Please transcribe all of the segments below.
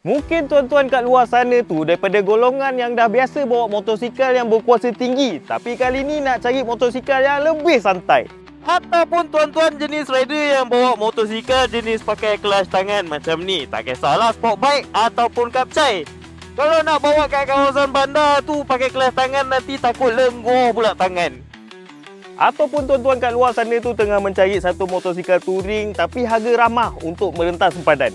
Mungkin tuan-tuan kat luar sana tu daripada golongan yang dah biasa bawa motosikal yang berkuasa tinggi, tapi kali ni nak cari motosikal yang lebih santai. Ataupun tuan-tuan jenis rider yang bawa motosikal jenis pakai clutch tangan macam ni. Tak kisahlah sport bike ataupun kapcai. Kalau nak bawa kat kawasan bandar tu pakai clutch tangan nanti takut lengur pula tangan. Ataupun tuan-tuan kat luar sana tu tengah mencari satu motosikal touring tapi harga ramah untuk merentas sempadan.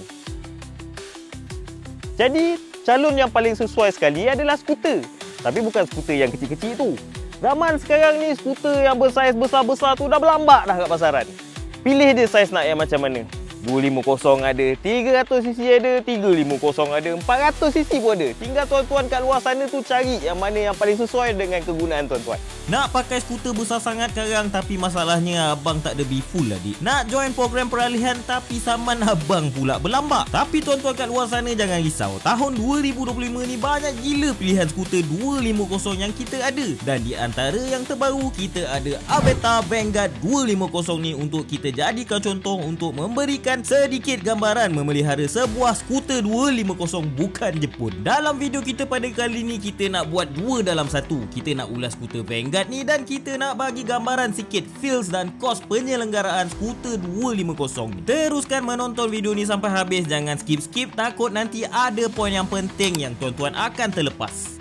Jadi, calon yang paling sesuai sekali adalah skuter. Tapi bukan skuter yang kecil-kecil tu. Zaman sekarang ni, skuter yang bersaiz besar-besar tu dah berlambak dah kat pasaran. Pilih dia saiz nak yang macam mana. 250 ada, 300cc ada, 350 ada, 400cc pun ada. Tinggal tuan-tuan kat luar sana tu cari yang mana yang paling sesuai dengan kegunaan tuan-tuan. Nak pakai skuter besar sangat sekarang tapi masalahnya abang tak ada biful lah dik. Nak join program peralihan tapi saman abang pula berlambak. Tapi tuan-tuan kat luar sana jangan risau. Tahun 2025 ni banyak gila pilihan skuter 250 yang kita ada. Dan di antara yang terbaru kita ada Aveta Vanguard 250 ni untuk kita jadikan contoh untuk memberikan sedikit gambaran memelihara sebuah skuter 250 bukan Jepun. Dalam video kita pada kali ni kita nak buat dua dalam satu. Kita nak ulas skuter Vanguard ni dan kita nak bagi gambaran sikit feels dan kos penyelenggaraan skuter 250 ni. Teruskan menonton video ni sampai habis, jangan skip-skip takut nanti ada poin yang penting yang tuan-tuan akan terlepas.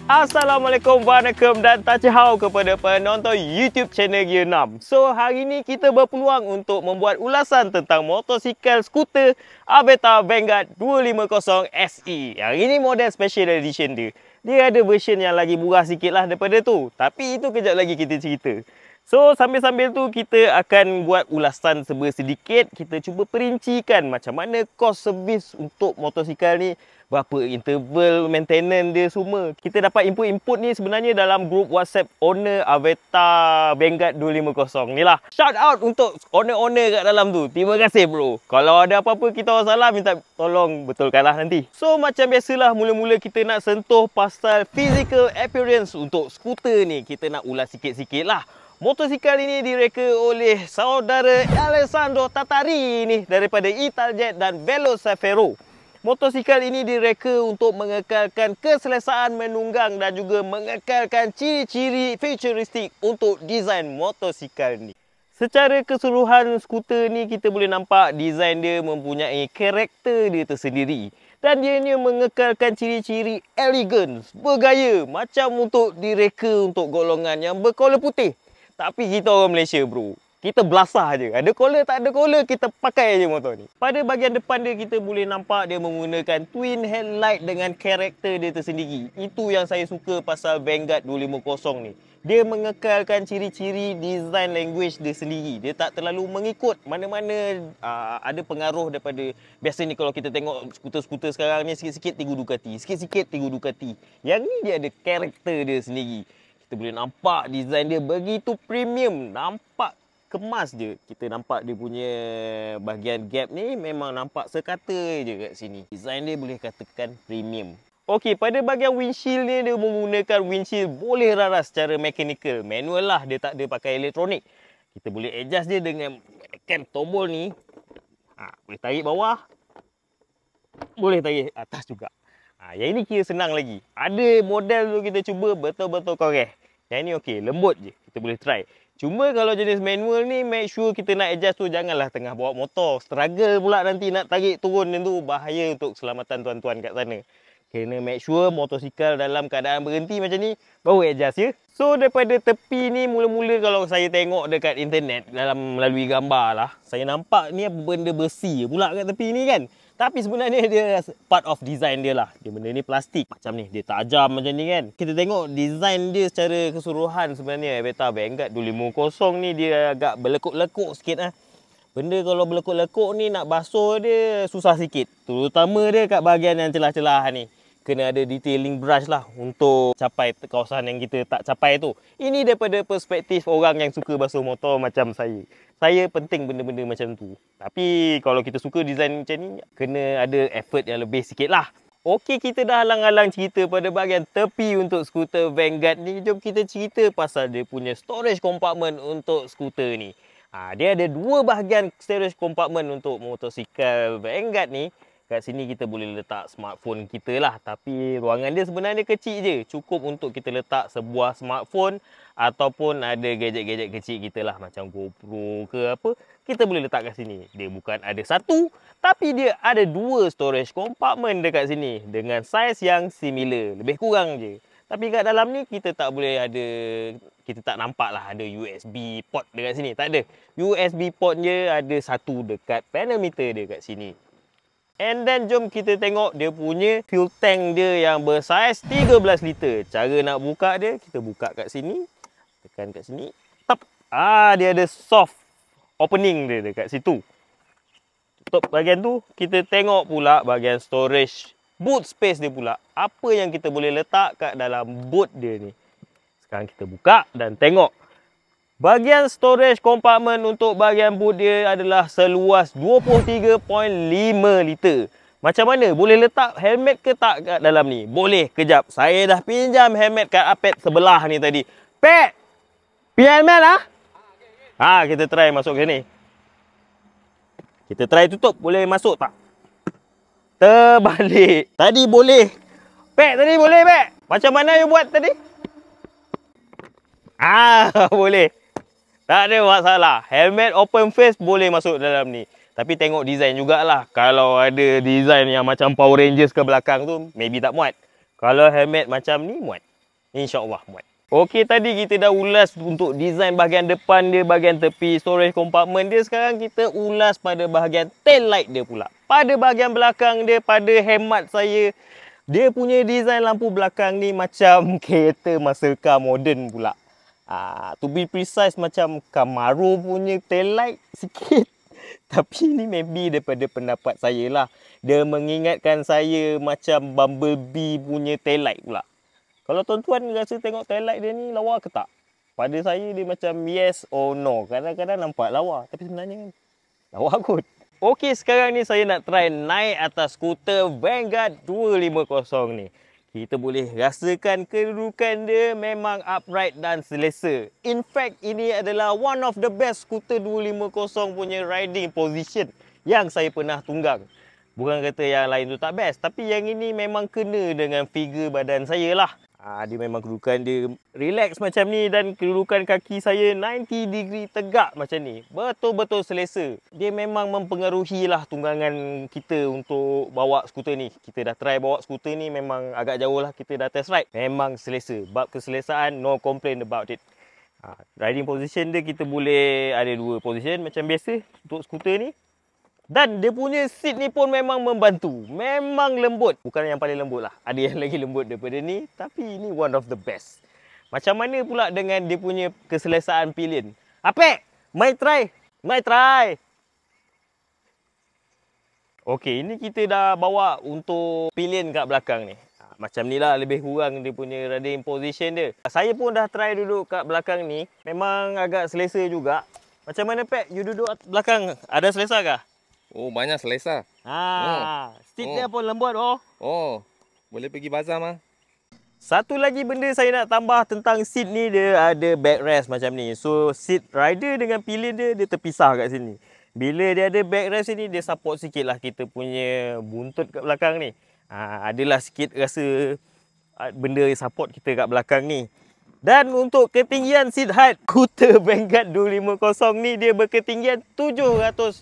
Assalamualaikum, waalaikumsalam dan tacihau kepada penonton YouTube channel Gear 6. So, hari ni kita berpeluang untuk membuat ulasan tentang motosikal skuter Aveta Vanguard 250 SE. Yang ini model special edition dia. Dia ada version yang lagi murah sikit lah daripada tu. Tapi itu kejap lagi kita cerita. So, sambil-sambil tu kita akan buat ulasan sedikit. Kita cuba perincikan macam mana kos servis untuk motosikal ni. Berapa interval maintenance dia semua. Kita dapat input-input ni sebenarnya dalam grup WhatsApp owner Aveta Vanguard 250 ni lah. Shout out untuk owner-owner kat dalam tu. Terima kasih bro. Kalau ada apa-apa kita orang salah, minta tolong betulkanlah nanti. So macam biasalah, mula-mula kita nak sentuh pasal physical appearance untuk skuter ni. Kita nak ulas sikit-sikit lah. Motosikal ini direka oleh saudara Alessandro Tattari ni daripada Italjet dan Velocifero. Motosikal ini direka untuk mengekalkan keselesaan menunggang dan juga mengekalkan ciri-ciri futuristik untuk desain motosikal ni. Secara keseluruhan skuter ni kita boleh nampak desain dia mempunyai karakter dia tersendiri. Dan ianya mengekalkan ciri-ciri elegans, bergaya macam untuk direka untuk golongan yang berkolor putih. Tapi kita orang Malaysia bro, kita belasah je. Ada collar tak ada collar, kita pakai je motor ni. Pada bahagian depan dia kita boleh nampak dia menggunakan twin headlight dengan karakter dia tersendiri. Itu yang saya suka pasal Vanguard 250 ni. Dia mengekalkan ciri-ciri design language dia sendiri. Dia tak terlalu mengikut mana-mana. Ada pengaruh daripada biasa ni kalau kita tengok skuter-skuter sekarang ni sikit-sikit Tigu Ducati, sikit-sikit Tigu Ducati. Yang ni dia ada karakter dia sendiri. Kita boleh nampak design dia begitu premium, nampak kemas je. Kita nampak dia punya bahagian gap ni memang nampak sekata je kat sini. Design dia boleh katakan premium. Okey, pada bahagian windshield ni dia menggunakan windshield boleh raras secara mechanical. Manual lah, dia tak ada pakai elektronik. Kita boleh adjust dia dengan tekan tombol ni. Boleh tarik bawah. Boleh tarik atas juga. Yang ini kira senang lagi. Ada model tu kita cuba betul-betul korek. Yang ni okey, lembut je. Kita boleh try. Cuma kalau jenis manual ni, make sure kita nak adjust tu janganlah tengah bawa motor. Struggle pula nanti nak tarik turun tu. Bahaya untuk keselamatan tuan-tuan kat sana. Kena make sure motosikal dalam keadaan berhenti macam ni, baru adjust ya. So daripada tepi ni, mula-mula kalau saya tengok dekat internet, dalam melalui gambar lah, saya nampak ni apa benda besi pula kat tepi ni kan. Tapi sebenarnya dia part of design dia lah. Dia benda ni plastik. Macam ni, dia tajam macam ni kan. Kita tengok design dia secara keseluruhan sebenarnya. Aveta Vanguard 250 ni dia agak berlekuk-lekuk sikit lah. Benda kalau berlekuk-lekuk ni nak basuh dia susah sikit. Terutama dia kat bahagian yang celah-celah ni. Kena ada detailing brush lah untuk capai kawasan yang kita tak capai tu. Ini daripada perspektif orang yang suka basuh motor macam saya. Saya penting benda-benda macam tu. Tapi kalau kita suka design macam ni, kena ada effort yang lebih sikit lah. Okey, kita dah halang-halang cerita pada bahagian tepi untuk skuter Vanguard ni. Jom kita cerita pasal dia punya storage compartment untuk skuter ni. Dia ada dua bahagian storage compartment untuk motosikal Vanguard ni. Kat sini kita boleh letak smartphone kita lah. Tapi ruangan dia sebenarnya kecil je. Cukup untuk kita letak sebuah smartphone ataupun ada gadget-gadget kecil kita lah. Macam GoPro ke apa. Kita boleh letak kat sini. Dia bukan ada satu, tapi dia ada dua storage compartment dekat sini. Dengan saiz yang similar. Lebih kurang je. Tapi kat dalam ni kita tak boleh ada, kita tak nampak lah ada USB port dekat sini. Tak ada. USB port dia ada satu dekat panel meter dia kat sini. And then jom kita tengok dia punya fuel tank dia yang bersaiz 13 liter. Cara nak buka dia, kita buka kat sini. Tekan kat sini. Tap. Dia ada soft opening dia dekat situ. Tutup bahagian tu. Kita tengok pula bahagian storage boot space dia pula. Apa yang kita boleh letak kat dalam boot dia ni. Sekarang kita buka dan tengok. Bahagian storage compartment untuk bahagian boot dia adalah seluas 23.5 liter. Macam mana? Boleh letak helmet ke tak kat dalam ni? Boleh. Kejap. Saya dah pinjam helmet kat Apet sebelah ni tadi. Pet! Pinjam helmet lah? Kita try masuk ke sini. Kita try tutup. Boleh masuk tak? Terbalik. Tadi boleh. Pet, tadi boleh, Pet. Macam mana you buat tadi? Boleh. Tak ada masalah. Helmet open face boleh masuk dalam ni. Tapi tengok design jugalah. Kalau ada design yang macam Power Rangers ke belakang tu, maybe tak muat. Kalau helmet macam ni, muat. InsyaAllah muat. Okey, tadi kita dah ulas untuk design bahagian depan dia, bahagian tepi storage compartment dia. Sekarang kita ulas pada bahagian tail light dia pula. Pada bahagian belakang dia, pada hemat saya, dia punya design lampu belakang ni macam kereta muscle car moden pula. To be precise macam Camaro punya tail light sikit. Tapi ni maybe daripada pendapat saya lah. Dia mengingatkan saya macam Bumblebee punya tail light pula. Kalau tuan-tuan rasa tengok tail light dia ni lawa ke tak? Pada saya dia macam yes or no. Kadang-kadang nampak lawa. Tapi sebenarnya lawa kot. Okey, sekarang ni saya nak try naik atas skuter Vanguard 250 ni. Kita boleh rasakan kedudukan dia memang upright dan selesa. In fact, ini adalah one of the best skuter 250 punya riding position yang saya pernah tunggang. Bukan kata yang lain tu tak best, tapi yang ini memang kena dengan figure badan saya lah. Dia memang kedudukan dia relax macam ni dan kedudukan kaki saya 90 degree tegak macam ni. Betul-betul selesa. Dia memang mempengaruhi lah tunggangan kita untuk bawa skuter ni. Kita dah try bawa skuter ni memang agak jauh lah kita dah test ride. Memang selesa. Bab keselesaan, no complain about it. Riding position dia kita boleh ada dua position macam biasa untuk skuter ni. Dan dia punya seat ni pun memang membantu. Memang lembut. Bukan yang paling lembut lah. Ada yang lagi lembut daripada ni. Tapi ini one of the best. Macam mana pula dengan dia punya keselesaan pilihan? Apek! Mai try! Mai try! Okey, ini kita dah bawa untuk pilihan kat belakang ni. Macam ni lah lebih kurang dia punya riding position dia. Saya pun dah try duduk kat belakang ni. Memang agak selesa juga. Macam mana Pek? You duduk belakang. Ada selesa kah? Oh, banyak selesa. Seat dia pun lembut Boleh pergi bazar mah. Satu lagi benda saya nak tambah tentang seat ni, dia ada backrest macam ni. So seat rider dengan pillion dia terpisah kat sini. Bila dia ada backrest ni, dia support sikit lah kita punya buntut kat belakang ni. Adalah sikit rasa benda support kita kat belakang ni. Dan untuk ketinggian seat height skuter Vanguard 250 ni, dia berketinggian 780mm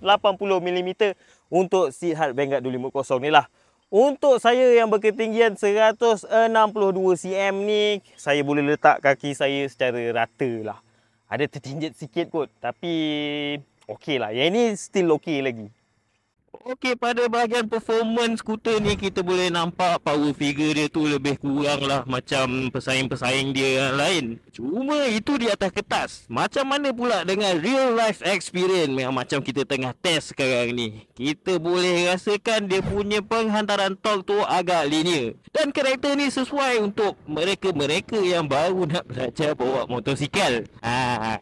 untuk seat height Vanguard 250 ni lah. Untuk saya yang berketinggian 162 cm ni, saya boleh letak kaki saya secara rata lah. Ada tertinjit sikit kot, tapi okey lah. Yang ini still okey lagi. Okey, pada bahagian performance skuter ni kita boleh nampak power figure dia tu lebih kurang lah macam pesaing-pesaing dia yang lain. Cuma itu di atas kertas. Macam mana pula dengan real life experience yang macam kita tengah test sekarang ni? Kita boleh rasakan dia punya penghantaran torque tu agak linear. Dan karakter ni sesuai untuk mereka-mereka yang baru nak belajar bawa motosikal.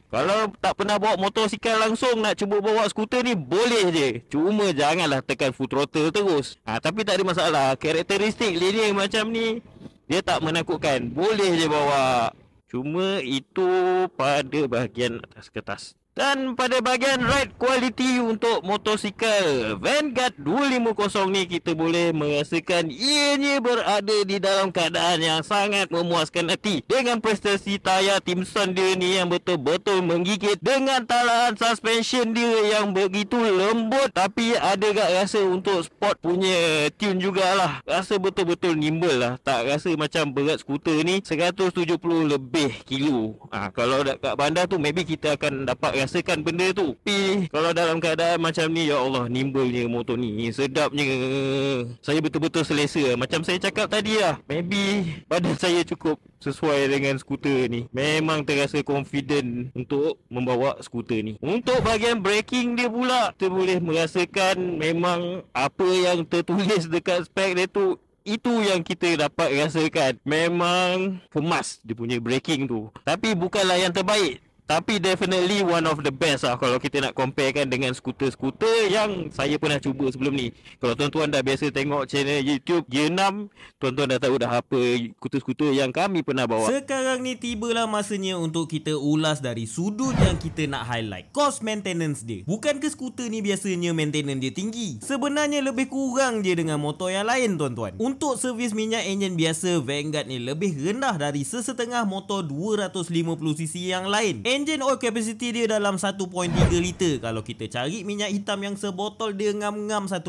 Kalau tak pernah bawa motosikal langsung nak cuba bawa skuter ni boleh je. Cuma janganlah tekan full throttle terus. Tapi tak ada masalah. Karakteristik linear macam ni dia tak menakutkan. Boleh je bawa. Cuma itu pada bahagian atas kertas. Dan pada bahagian ride quality untuk motosikal Vanguard 250 ni, kita boleh merasakan ianya berada di dalam keadaan yang sangat memuaskan hati dengan prestasi tayar Timson dia ni yang betul-betul menggigit, dengan talaan suspension dia yang begitu lembut, tapi ada gak rasa untuk sport punya tune jugalah. Rasa betul-betul nimble lah, tak rasa macam berat skuter ni 170 lebih kilo. Kalau kat bandar tu maybe kita akan dapat rasakan benda tu. Tapi kalau dalam keadaan macam ni, ya Allah, nimblenya motor ni, sedapnya. Saya betul-betul selesa. Macam saya cakap tadi lah, maybe badan saya cukup sesuai dengan skuter ni. Memang terasa confident untuk membawa skuter ni. Untuk bahagian braking dia pula, kita boleh merasakan memang apa yang tertulis dekat spek dia tu, itu yang kita dapat rasakan. Memang kemas dia punya braking tu. Tapi bukanlah yang terbaik, tapi definitely one of the best lah kalau kita nak comparekan dengan skuter-skuter yang saya pernah cuba sebelum ni. Kalau tuan-tuan dah biasa tengok channel YouTube Gear 6, tuan-tuan dah tahu dah apa skuter-skuter yang kami pernah bawa. Sekarang ni tibalah masanya untuk kita ulas dari sudut yang kita nak highlight, cost maintenance dia. Bukankah skuter ni biasanya maintenance dia tinggi? Sebenarnya lebih kurang je dengan motor yang lain, tuan-tuan. Untuk servis minyak enjin biasa, Vanguard ni lebih rendah dari sesetengah motor 250cc yang lain. Engine oil capacity dia dalam 1.3 liter. Kalau kita cari minyak hitam yang sebotol dia ngam-ngam 1.3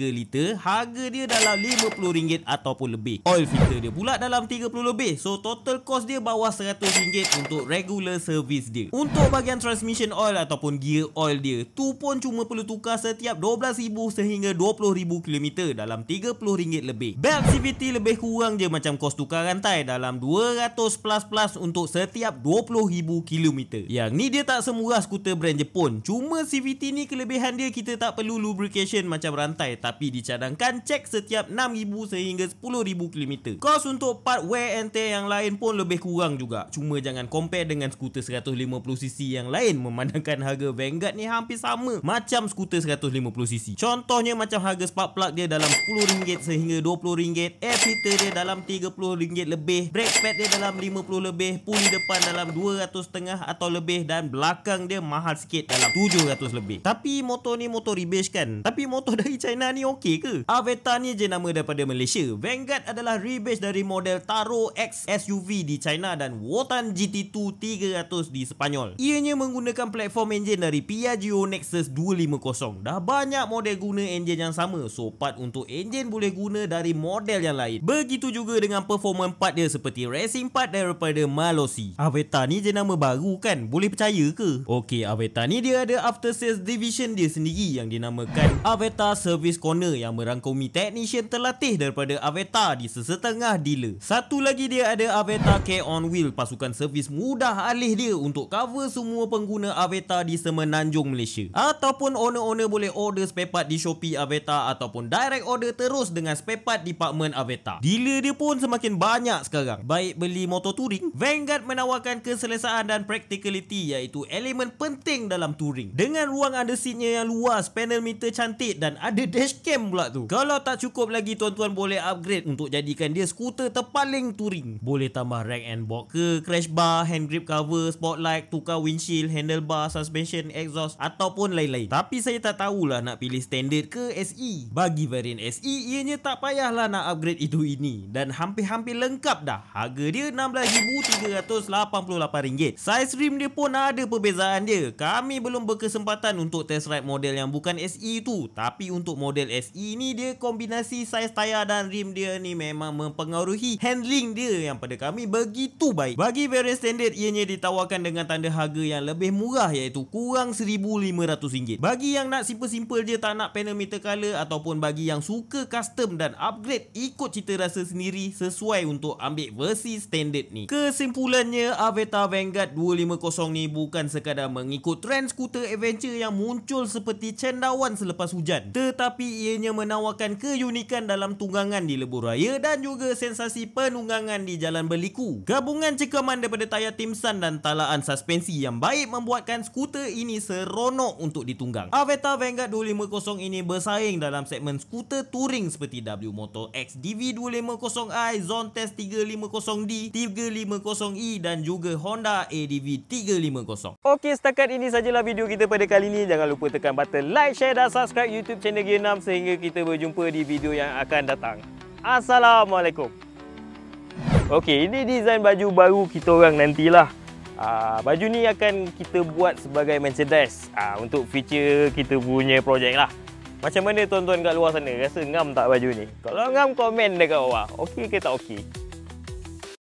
liter, harga dia dalam RM50 ataupun lebih. Oil filter dia pula dalam RM30 lebih. So total cost dia bawah RM100 untuk regular service dia. Untuk bahagian transmission oil ataupun gear oil dia, tu pun cuma perlu tukar setiap 12,000 sehingga 20,000 km dalam RM30 lebih. Belt CVT lebih kurang je macam kos tukar rantai, dalam 200 plus untuk setiap 20,000 km. Yang ni dia tak semurah skuter brand Jepun. Cuma CVT ni kelebihan dia, kita tak perlu lubrication macam rantai, tapi dicadangkan cek setiap 6,000 sehingga 10,000 km. Kos untuk part wear and tear yang lain pun lebih kurang juga. Cuma jangan compare dengan skuter 150cc yang lain, memandangkan harga Vanguard ni hampir sama macam skuter 150cc. Contohnya macam harga spark plug dia dalam RM10 sehingga RM20, air filter dia dalam RM30 lebih, brake pad dia dalam RM50 lebih, puli depan dalam RM200.5 atau lebih, dan belakang dia mahal sikit dalam RM700 lebih. Tapi motor ni motor rebase kan? Tapi motor dari China ni okey ke? Aveta ni je nama daripada Malaysia. Vanguard adalah rebase dari model Taro X SUV di China dan Wotan GT2 300 di Sepanyol. Ianya menggunakan platform enjin dari Piaggio Nexus 250. Dah banyak model guna enjin yang sama, so part untuk enjin boleh guna dari model yang lain. Begitu juga dengan performance part dia, seperti racing part daripada Malossi. Aveta ni je nama baru kan? Boleh percaya ke? Okey, Aveta ni dia ada after sales division dia sendiri yang dinamakan Aveta Service Corner yang merangkumi technician terlatih daripada Aveta di sesetengah dealer. Satu lagi dia ada Aveta Care on Wheel, pasukan servis mudah alih dia untuk cover semua pengguna Aveta di Semenanjung Malaysia. Ataupun owner-owner boleh order spare part di Shopee Aveta ataupun direct order terus dengan spare part department Aveta. Dealer dia pun semakin banyak sekarang. Baik beli motor touring, Vanguard menawarkan keselesaan dan practicality, iaitu elemen penting dalam touring. Dengan ruang under seatnya yang luas, panel meter cantik dan ada dashcam pula tu. Kalau tak cukup lagi, tuan-tuan boleh upgrade untuk jadikan dia skuter terpaling touring. Boleh tambah rack and box ke, crash bar, hand grip cover, spotlight, tukar windshield, handlebar, suspension, exhaust ataupun lain-lain. Tapi saya tak tahulah nak pilih standard ke SE. Bagi varian SE, ianya tak payahlah nak upgrade itu ini dan hampir-hampir lengkap dah. Harga dia RM16,388. Size rim dia pun ada perbezaan dia. Kami belum berkesempatan untuk test ride model yang bukan SE tu, tapi untuk model SE ni dia kombinasi saiz tayar dan rim dia ni memang mempengaruhi handling dia yang pada kami begitu baik. Bagi varian standard, ianya ditawarkan dengan tanda harga yang lebih murah, iaitu kurang RM1,500. Bagi yang nak simple-simple je, tak nak panel meter color, ataupun bagi yang suka custom dan upgrade ikut cita rasa sendiri, sesuai untuk ambil versi standard ni. Kesimpulannya, Aveta Vanguard 250 ni bukan sekadar mengikut trend skuter adventure yang muncul seperti cendawan selepas hujan, tetapi ianya menawarkan keunikan dalam tunggangan di lebuh raya dan juga sensasi penunggangan di jalan berliku. Gabungan cekaman daripada tayar Timson dan talaan suspensi yang baik membuatkan skuter ini seronok untuk ditunggang. Aveta Vanguard 250 ini bersaing dalam segmen skuter touring seperti W Motor X DV250i, Zone Test 350D, 350e dan juga Honda ADV 350. Okey, setakat ini sajalah video kita pada kali ini. Jangan lupa tekan button like, share dan subscribe YouTube channel Gear 6 sehingga kita berjumpa di video yang akan datang. Assalamualaikum. Okey, ini desain baju baru kita orang nantilah. Baju ni akan kita buat sebagai merchandise untuk feature kita punya projek lah. Macam mana tuan-tuan kat luar sana? Rasa ngam tak baju ni? Kalau ngam, komen dekat bawah. Okey ke tak okey?